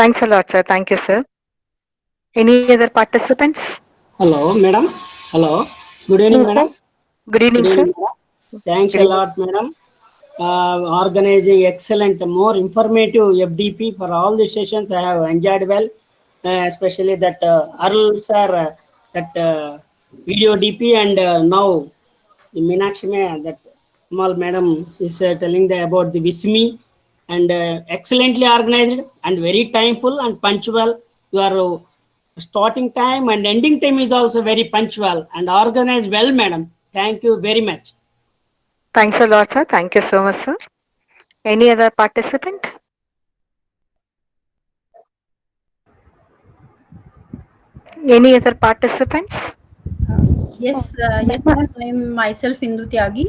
Thanks a lot, sir. Thank you, sir. Any other participants? Hello, madam. Hello. Good evening, Sir. madam. Good evening, Good sir. evening, madam. Thanks Good a evening. lot, madam. Organizing excellent, more informative FDP for all the sessions. I have enjoyed well, especially that Arul sir, that video DP, and now the Meenakshi that small madam is telling about the Vismi, and excellently organized and very timeful and punctual. You are starting time and ending time is also very punctual and organized well, madam. Thank you very much. Thanks a lot, sir. Thank you so much, sir. Any other participant? Any other participants? Yes, ma'am. I'm myself Indu Tyagi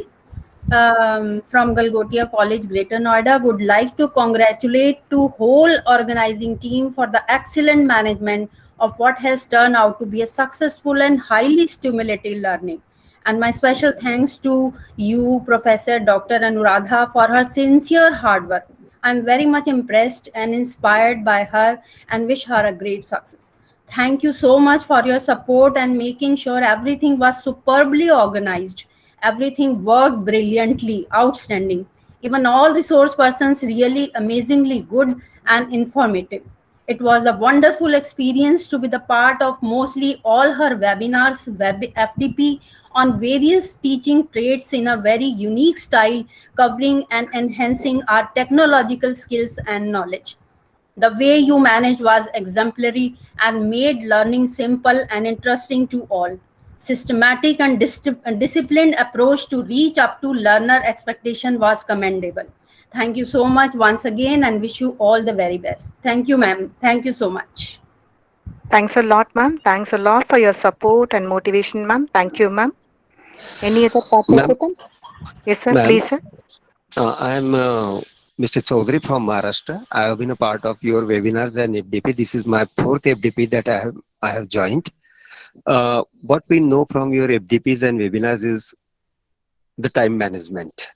from Galgotia College, Greater Noida. Would like to congratulate to whole organizing team for the excellent management of what has turned out to be a successful and highly stimulating learning. And my special thanks to you, Professor Dr. Anuradha, for her sincere hard work. I'm very much impressed and inspired by her and wish her a great success. Thank you so much for your support and making sure everything was superbly organized. Everything worked brilliantly, outstanding. Even all resource persons really amazingly good and informative. It was a wonderful experience to be the part of mostly all her webinars, FDP on various teaching traits in a very unique style, covering and enhancing our technological skills and knowledge. The way you managed was exemplary and made learning simple and interesting to all. Systematic and disciplined approach to reach up to learner expectation was commendable. Thank you so much once again and wish you all the very best. Thank you, ma'am. Thank you so much. Thanks a lot, ma'am. Thanks a lot for your support and motivation, ma'am. Thank you, ma'am. Any other Ma'am, participant? Yes, sir. ma'am, Please, sir. I am Mr. Chaudhary from Maharashtra. I have been a part of your webinars and FDP. This is my fourth FDP that I have joined. What we know from your FDPs and webinars is the time management.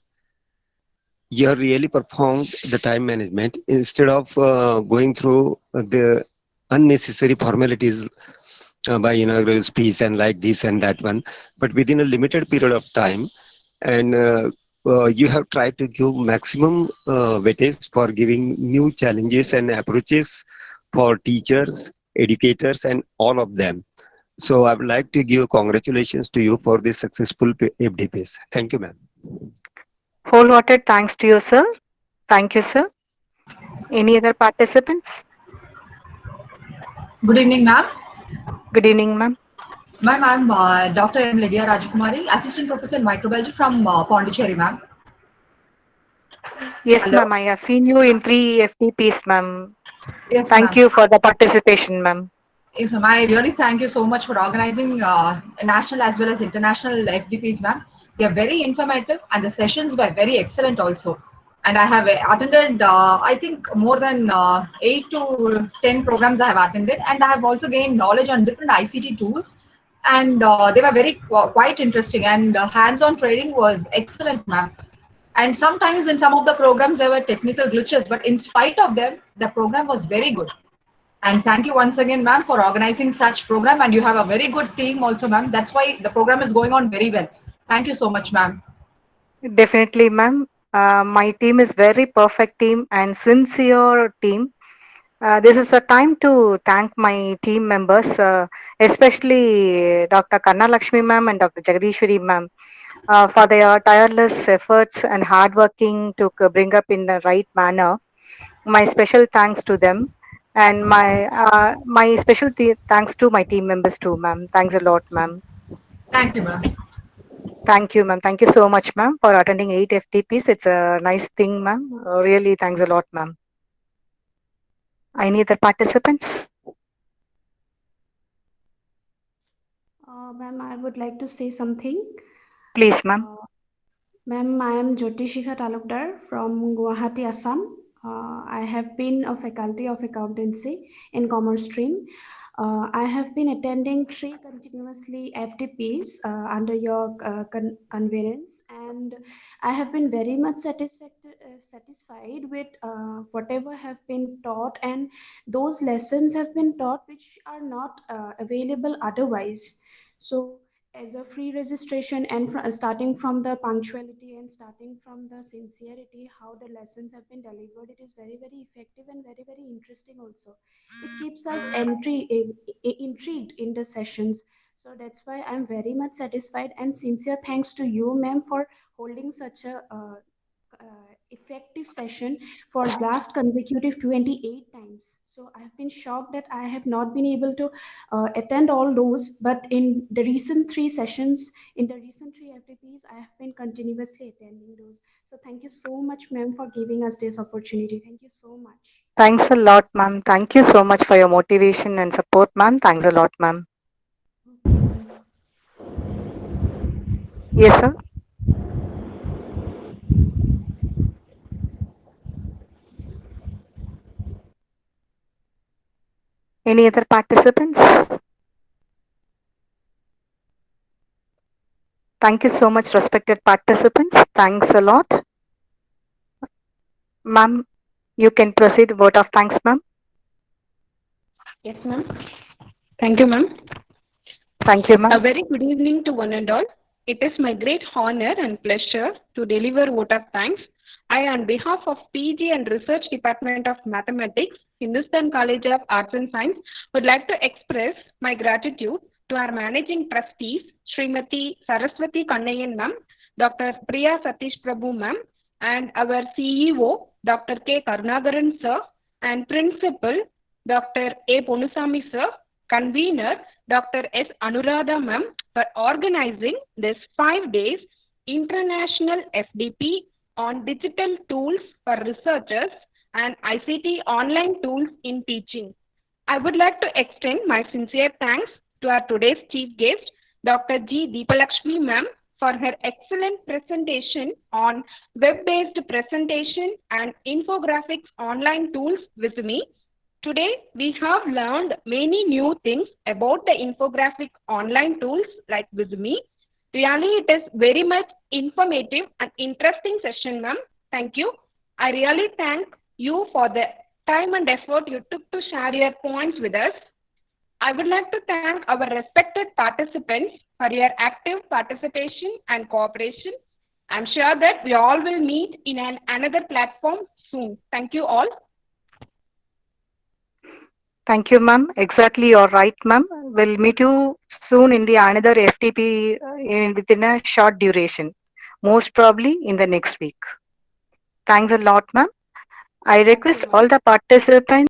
You have really performed the time management instead of going through the unnecessary formalities by inaugural speech and like this and that one, but within a limited period of time, and you have tried to give maximum weightage for giving new challenges and approaches for teachers, educators, and all of them. So I would like to give congratulations to you for this successful FDPs. Thank you, ma'am. Wholehearted thanks to you, sir. Thank you, sir. Any other participants? Good evening, ma'am. Good evening, ma'am. Ma'am, I'm Dr. M. Lydia Rajkumari, Assistant Professor in Microbiology from Pondicherry, ma'am. Yes, Hello. ma'am. I have seen you in 3 FTPs, ma'am. Yes, Thank ma'am. you for the participation, ma'am. Yes, ma'am. I really thank you so much for organizing national as well as international FDPs, ma'am. They are very informative and the sessions were very excellent also. And I have attended, I think, more than 8 to 10 programs I have attended. And I have also gained knowledge on different ICT tools. And they were very quite interesting. And hands-on training was excellent, ma'am. And sometimes in some of the programs there were technical glitches, but in spite of them, the program was very good. And thank you once again, ma'am, for organizing such program. And you have a very good team also, ma'am. That's why the program is going on very well. Thank you so much, ma'am. Definitely, ma'am. My team is very perfect team and sincere team. This is a time to thank my team members, especially Dr. Kanna Lakshmi ma'am and Dr. Jagadishwari ma'am, for their tireless efforts and hard working to bring up in the right manner. My special thanks to them, and my special thanks to my team members too, ma'am. Thanks a lot, ma'am. Thank you, ma'am. Thank you, ma'am. Thank you so much, ma'am, for attending 8 FTPs. It's a nice thing, ma'am. Really, thanks a lot, ma'am. Any other participants? Ma'am, I would like to say something. Please, ma'am. Ma'am, I am Jyoti Shikha Talukdar from Guwahati, Assam. I have been a faculty of accountancy in commerce stream. I have been attending 3 continuously FDPs under your convenience, and I have been very much satisfied with whatever have been taught, and those lessons have been taught which are not available otherwise. So, as a free registration and starting from the punctuality and starting from the sincerity, how the lessons have been delivered, it is very, very effective and very, very interesting also. It keeps us intrigued in the sessions. So that's why I'm very much satisfied, and sincere thanks to you, ma'am, for holding such a effective session for last consecutive 28 times. So I've been shocked that I have not been able to attend all those, but in the recent 3 sessions, in the recent 3 FTPs, I have been continuously attending those. So thank you so much, ma'am, for giving us this opportunity. Thank you so much. Thanks a lot, ma'am. Thank you so much for your motivation and support, ma'am. Thanks a lot, ma'am. Okay, ma'am. Yes, sir. Any other participants? Thank you so much, respected participants. Thanks a lot. Ma'am, you can proceed. Vote of thanks, ma'am. Yes, ma'am. Thank you, ma'am. Thank you, A ma'am. very good evening to one and all. It is my great honor and pleasure to deliver vote of thanks. I, on behalf of PG and Research Department of Mathematics, Hindustan College of Arts and Science, would like to express my gratitude to our managing trustees, Srimati Saraswati Kannayan ma'am, Dr. Priya Satish Prabhu ma'am, and our CEO, Dr. K. Karnagaran sir, and Principal, Dr. A. Ponusami sir, convener, Dr. S. Anuradha ma'am, for organizing this 5 days international FDP on digital tools for researchers and ICT online tools in teaching. I would like to extend my sincere thanks to our today's chief guest, Dr. G. Deepalakshmi ma'am, for her excellent presentation on web-based presentation and infographics online tools with me. Today, we have learned many new things about the infographic online tools like Vizme. Really, it is very much informative and interesting session, ma'am. Thank you. I really thank you for the time and effort you took to share your points with us. I would like to thank our respected participants for your active participation and cooperation. I'm sure that we all will meet in another platform soon. Thank you all. Thank you, ma'am. Exactly, you're right, ma'am. We'll meet you soon in the another FTP within a short duration, most probably in the next week. Thanks a lot, ma'am. I request ma'am. all the participants